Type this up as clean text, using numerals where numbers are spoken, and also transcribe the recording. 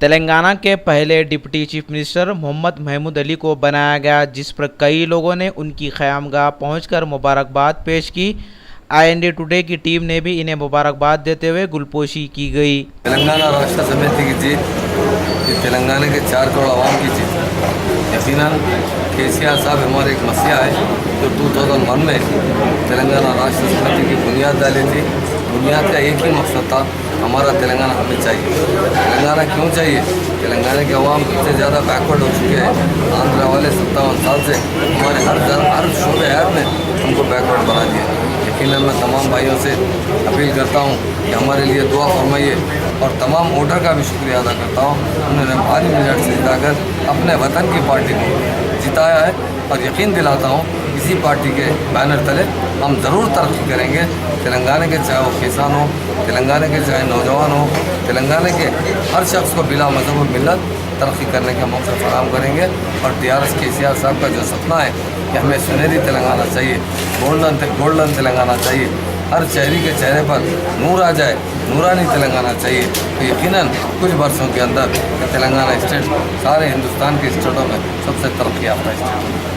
तेलंगाना के पहले deputy chief minister Mohammad Mahmood Ali को बनाया गया, जिस पर कई लोगों ने उनकी क़यामगाह पहुंचकर मुबारकबाद पेश की। IND टुडे की टीम ने भी इन्हें मुबारकबाद देते हुए गुलपोशी की गई। तेलंगाना राष्ट्र समिति की जीत, ये तेलंगाना के 4 करोड़ आवाम की जीत। यकीनन KCR साहब हमारे एक मसीहा है जो 2001 में तेलंगाना राष्ट्र समिति की बुनियाद डाली थी। बुनियाद का एक ही मकसद था, हमारा तेलंगाना हमें चाहिए। तेलंगाना क्यों चाहिए? तेलंगाना के अवाम सबसे ज़्यादा बैकवर्ड हो चुके हैं। आंध्र वाले 57 साल से हमारे हर शोबे हर में हमको बैकवर्ड बना दिया। यकीनन मैं तमाम भाइयों से अपील करता हूँ कि हमारे लिए दुआ फरमाइए, और तमाम वोटर का भी शुक्रिया अदा करता हूँ। उन्होंने भारी मेरिट से जिताकर अपने वतन की पार्टी को जिताया है, और यकीन दिलाता हूँ इसी पार्टी के बैनर तले हम ज़रूर तरक्की करेंगे। तेलंगाना के चाहे वो किसान हो, तेलंगाना के चाहे नौजवान हो, तेलंगाना के हर शख्स को बिला मज़हब और मिल्लत तरक्की करने का मौका फराहम करेंगे। और TRS KCR साहब का जो सपना है कि हमें सुनहरी तेलंगाना चाहिए, गोल्डन तेलंगाना चाहिए, हर शहरी के चेहरे पर नूर आ जाए, नूरानी तेलंगाना चाहिए, तो यकीनन कुछ वर्षों के अंदर तेलंगाना स्टेट सारे हिंदुस्तान के स्टेटों में सबसे तरक्की याफ्ता स्टेट है।